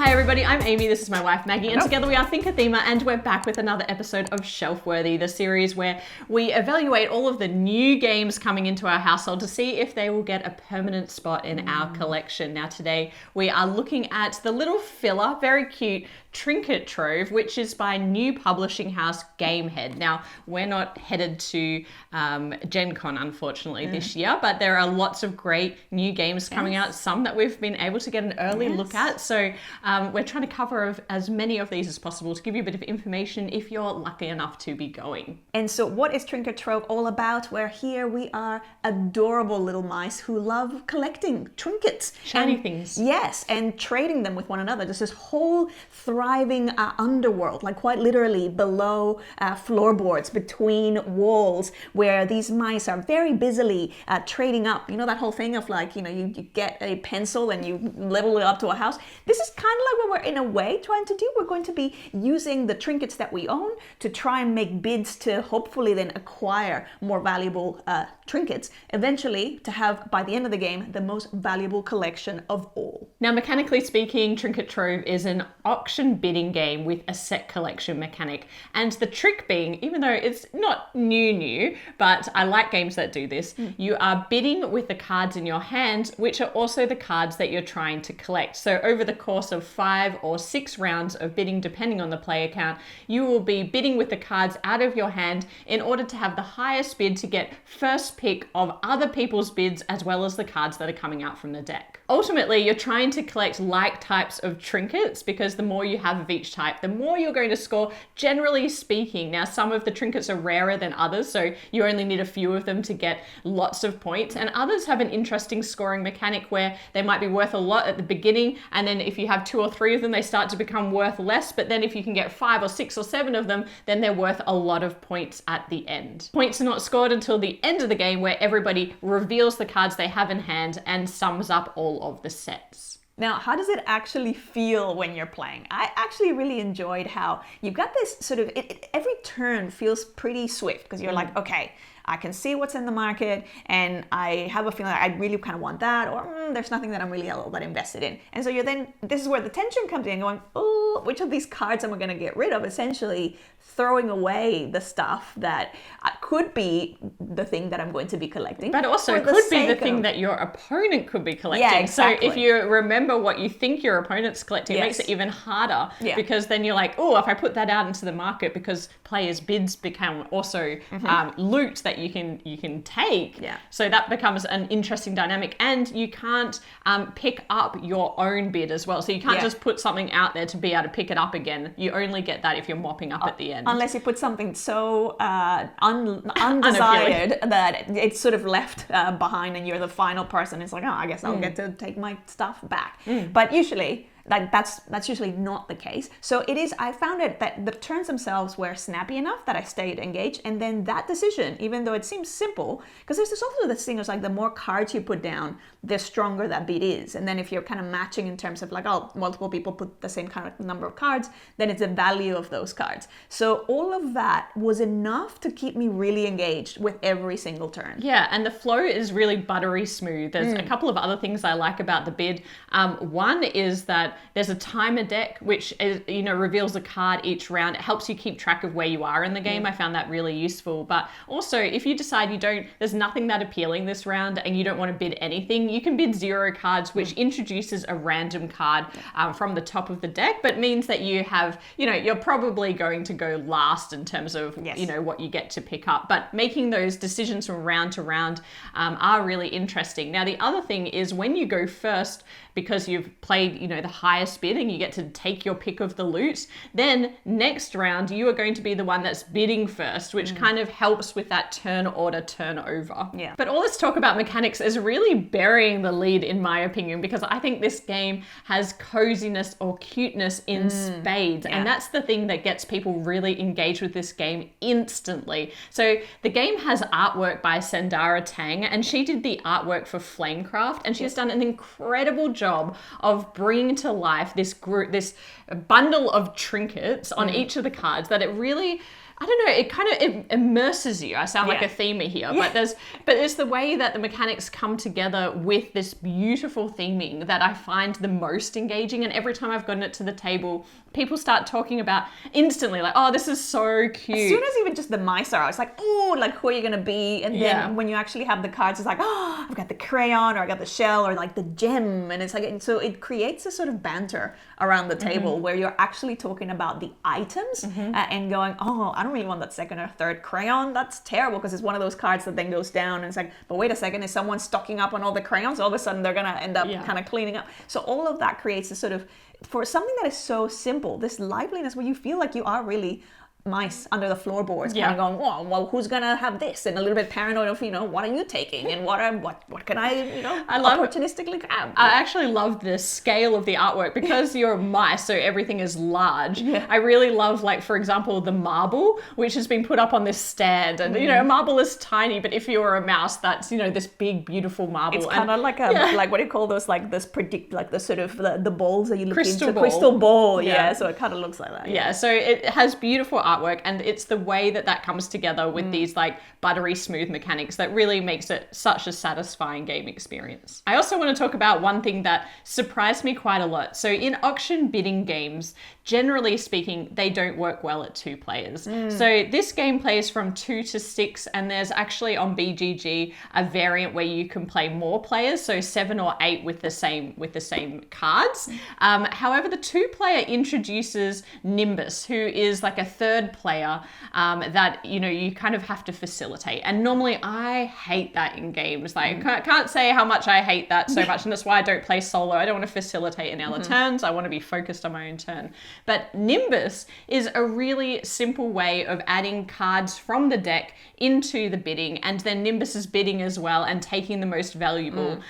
Hi everybody, I'm Amy, this is my wife Maggie, and together we are ThinkerThemer, and we're back with another episode of Shelfworthy, the series where we evaluate all of the new games coming into our household to see if they will get a permanent spot in our collection. Now today we are looking at the little filler, very cute, Trinket Trove, which is by new publishing house Gamehead. Now, we're not headed to Gen Con, unfortunately, this year, but there are lots of great new games coming out, some that we've been able to get an early look at. So we're trying to cover as many of these as possible to give you a bit of information if you're lucky enough to be going. And so what is Trinket Trove all about? Where here we are adorable little mice who love collecting trinkets. Shiny things. Yes, and trading them with one another. There's this whole thriving underworld, like quite literally below floorboards, between walls, where these mice are very busily trading up. You know that whole thing of like, you get a pencil and you level it up to a house? This is kind of like what we're in a way trying to do. We're going to be using the trinkets that we own to try and make bids to hopefully then acquire more valuable trinkets, eventually to have, by the end of the game, the most valuable collection of all. Now, mechanically speaking, Trinket Trove is an auction bidding game with a set collection mechanic. And the trick being, even though it's not new, but I like games that do this, you are bidding with the cards in your hand, which are also the cards that you're trying to collect. So over the course of 5 or 6 rounds of bidding, depending on the player count, you will be bidding with the cards out of your hand in order to have the highest bid to get first pick of other people's bids, as well as the cards that are coming out from the deck. Ultimately, you're trying to collect like types of trinkets, because the more you have of each type, the more you're going to score, generally speaking. Now, some of the trinkets are rarer than others, so you only need a few of them to get lots of points, and others have an interesting scoring mechanic where they might be worth a lot at the beginning, and then if you have 2 or 3 of them, they start to become worth less, but then if you can get 5 or 6 or 7 of them, then they're worth a lot of points at the end. Points are not scored until the end of the game, where everybody reveals the cards they have in hand and sums up all of the sets. Now, how does it actually feel when you're playing? I actually really enjoyed how you've got this sort of, every turn feels pretty swift, because you're like, okay, I can see what's in the market, and I have a feeling like I really kind of want that, or there's nothing that I'm really all that invested in. And so this is where the tension comes in, going, oh, which of these cards am I going to get rid of? Essentially throwing away the stuff that could be the thing that I'm going to be collecting. But also could be the thing that your opponent could be collecting. Yeah, exactly. So if you remember what you think your opponent's collecting, it makes it even harder, because then you're like, oh, if I put that out into the market, because players' bids become also loot that you can take. Yeah. So that becomes an interesting dynamic, and you can't pick up your own bid as well. So you can't just put something out there to be able to pick it up again. You only get that if you're mopping up at the end. Unless you put something so undesired that it's sort of left behind, and you're the final person. It's like, oh, I guess I'll get to take my stuff back. But usually, like that's usually not the case. So it is, I found it that the turns themselves were snappy enough that I stayed engaged, and then that decision, even though it seems simple, because there's also this thing of like, the more cards you put down, the stronger that bid is. And then if you're kind of matching in terms of like, oh, multiple people put the same kind of number of cards, then it's the value of those cards. So all of that was enough to keep me really engaged with every single turn. Yeah, and the flow is really buttery smooth. There's a couple of other things I like about the bid. One is that there's a timer deck, which is, reveals a card each round. It helps you keep track of where you are in the game. I found that really useful. But also, if you decide there's nothing that appealing this round and you don't want to bid anything, you can bid 0 cards, which introduces a random card from the top of the deck, but means that you have, you're probably going to go last in terms of, what you get to pick up. But making those decisions from round to round are really interesting. Now, the other thing is when you go first, because you've played, the highest bid and you get to take your pick of the loot, then next round you are going to be the one that's bidding first, which kind of helps with that turn order turnover. Yeah. But all this talk about mechanics is really burying the lead, in my opinion, because I think this game has coziness or cuteness in spades. And that's the thing that gets people really engaged with this game instantly. So the game has artwork by Sandara Tang, and she did the artwork for Flamecraft, and she has done an incredible job of bringing to life this bundle of trinkets on each of the cards that it really I don't know, it immerses you. I sound like a themer here, but it's the way that the mechanics come together with this beautiful theming that I find the most engaging. And every time I've gotten it to the table, people start talking about instantly, like, oh, this is so cute. As soon as even just the mice are, it's like, oh, like, who are you going to be? And then when you actually have the cards, it's like, oh, I've got the crayon, or I got the shell, or like the gem. And it's like, so it creates a sort of banter around the table where you're actually talking about the items and going, oh, I don't really want that second or third crayon. That's terrible, because it's one of those cards that then goes down. And it's like, but wait a second, is someone stocking up on all the crayons? All of a sudden, they're going to end up kind of cleaning up. So all of that creates a sort of, for something that is so simple, this liveliness where you feel like you are really mice under the floorboards, kind of going, oh, well, who's gonna have this? And a little bit paranoid of, what are you taking? And what can I, opportunistically grab? I actually love the scale of the artwork because you're mice, so everything is large. I really love, like, for example, the marble, which has been put up on this stand. And, a marble is tiny, but if you're a mouse, that's, this big, beautiful marble. It's kind of like like, what do you call those, like, this like the sort of the balls that you look into? Ball. Crystal ball, so it kind of looks like that. Yeah, so it has beautiful artwork, and it's the way that comes together with these like buttery smooth mechanics that really makes it such a satisfying game experience. I also want to talk about one thing that surprised me quite a lot. So in auction bidding games, generally speaking, they don't work well at 2 players. So this game plays from 2 to 6, and there's actually on BGG a variant where you can play more players, so 7 or 8 with the same cards. However, the 2-player introduces Nimbus, who is like a 3rd player that you kind of have to facilitate. And normally I hate that in games. Like I can't say how much I hate that so much, and that's why I don't play solo. I don't want to facilitate in other turns. I want to be focused on my own turn. But Nimbus is a really simple way of adding cards from the deck into the bidding, and then Nimbus is bidding as well and taking the most valuable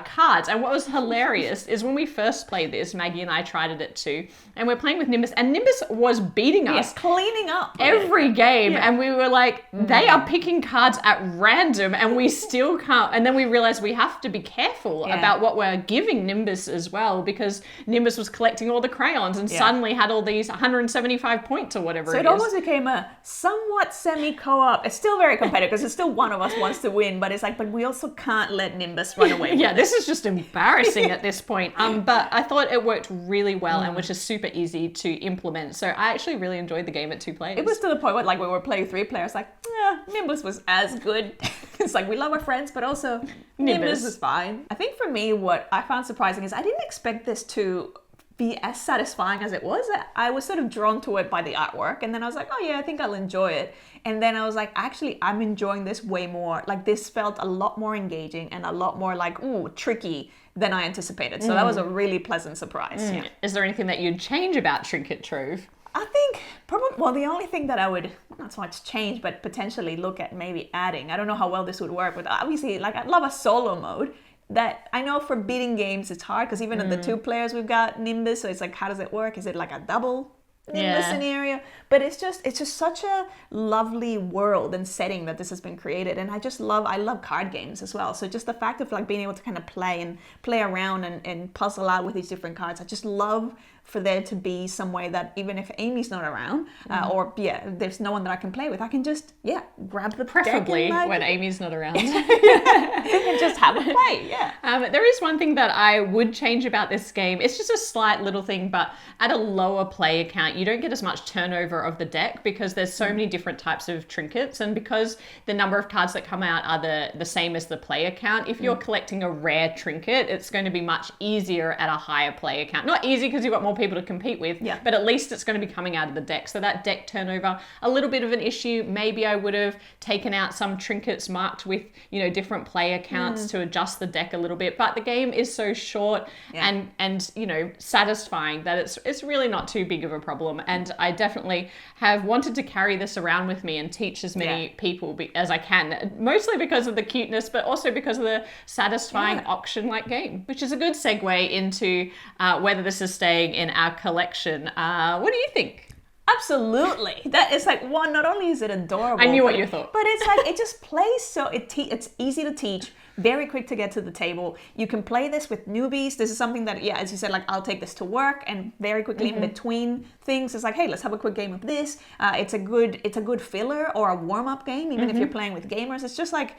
cards. And what was hilarious is when we first played this, Maggie and I tried it too, and we're playing with Nimbus, and Nimbus was beating us, cleaning up every game, and we were like, they are picking cards at random, and we still can't. And then we realized we have to be careful about what we're giving Nimbus as well, because Nimbus was collecting all the crayons and suddenly had all these 175 points or whatever. So it almost became a somewhat semi-co-op. It's still very competitive because it's still one of us wants to win, but it's like, but we also can't let Nimbus run away. This is just embarrassing at this point. But I thought it worked really well and was just super easy to implement. So I actually really enjoyed the game at 2 players. It was to the point where, like, we were playing 3 players, like, Nimbus was as good. It's like, we love our friends, but also Nimbus is fine. I think for me, what I found surprising is I didn't expect this to be as satisfying as it was. I was sort of drawn to it by the artwork, and then I was like, oh yeah, I think I'll enjoy it. And then I was like, actually, I'm enjoying this way more. Like, this felt a lot more engaging and a lot more like, ooh, tricky than I anticipated. So that was a really pleasant surprise. Is there anything that you'd change about Trinket Trove? I think probably, well, the only thing that I would, not so much change, but potentially look at maybe adding, I don't know how well this would work, but obviously, like, I'd love a solo mode. That I know for bidding games it's hard, because even in the 2 players we've got Nimbus, so it's like, how does it work? Is it like a double Nimbus scenario? But it's just such a lovely world and setting that this has been created, and I love card games as well. So just the fact of like being able to kind of play around and puzzle out with these different cards, I just love for there to be some way that even if Amy's not around, or there's no one that I can play with, I can just grab the preferably deck and, like, when Amy's not around, and just have a play. There is one thing that I would change about this game. It's just a slight little thing, but at a lower player count, you don't get as much turnover of the deck because there's so many different types of trinkets, and because the number of cards that come out are the same as the player count. If you're collecting a rare trinket, it's going to be much easier at a higher player count. Not easy because you've got more people to compete with, but at least it's going to be coming out of the deck. So that deck turnover, a little bit of an issue. Maybe I would have taken out some trinkets marked with, different player counts to adjust the deck a little bit. But the game is so short and satisfying that it's really not too big of a problem. And I definitely have wanted to carry this around with me and teach as many people as I can, mostly because of the cuteness, but also because of the satisfying auction-like game, which is a good segue into whether this is staying in our collection. What do you think? Absolutely. That is like one. Not only is it adorable, I knew what you thought, but it's like it just plays so it's easy to teach, very quick to get to the table. You can play this with newbies. This is something that, yeah, as you said, like I'll take this to work, and very quickly in between things, it's like, hey, let's have a quick game of this. It's a good filler or a warm up game, even if you're playing with gamers. It's just like.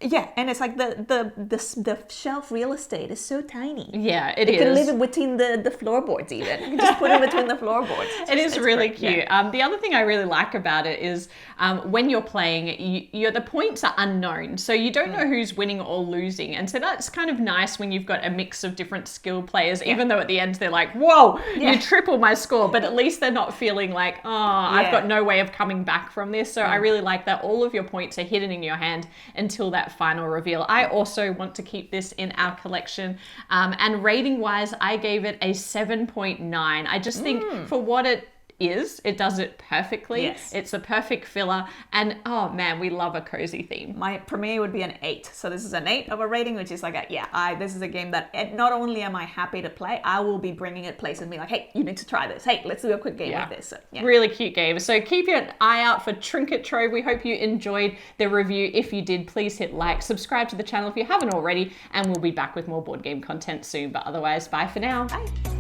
Yeah, and it's like the shelf real estate is so tiny. Yeah, it is. You can live in between the floorboards even. You can just put it between the floorboards. It's really great. cute. Yeah. The other thing I really like about it is when you're playing, the points are unknown. So you don't know who's winning or losing. And so that's kind of nice when you've got a mix of different skill players, even though at the end they're like, whoa, you triple my score. But at least they're not feeling like, I've got no way of coming back from this. So I really like that all of your points are hidden in your hand until that final reveal. I also want to keep this in our collection. And rating wise, I gave it a 7.9. I just think for what it is, it does it perfectly. Yes. It's a perfect filler. And oh man, we love a cozy theme. For me, it would be an 8. So this is an 8 of a rating, which is like, this is a game that not only am I happy to play, I will be bringing it places and be like, hey, you need to try this. Hey, let's do a quick game of this. So, Really cute game. So keep an eye out for Trinket Trove. We hope you enjoyed the review. If you did, please hit like, subscribe to the channel if you haven't already, and we'll be back with more board game content soon. But otherwise, bye for now. Bye.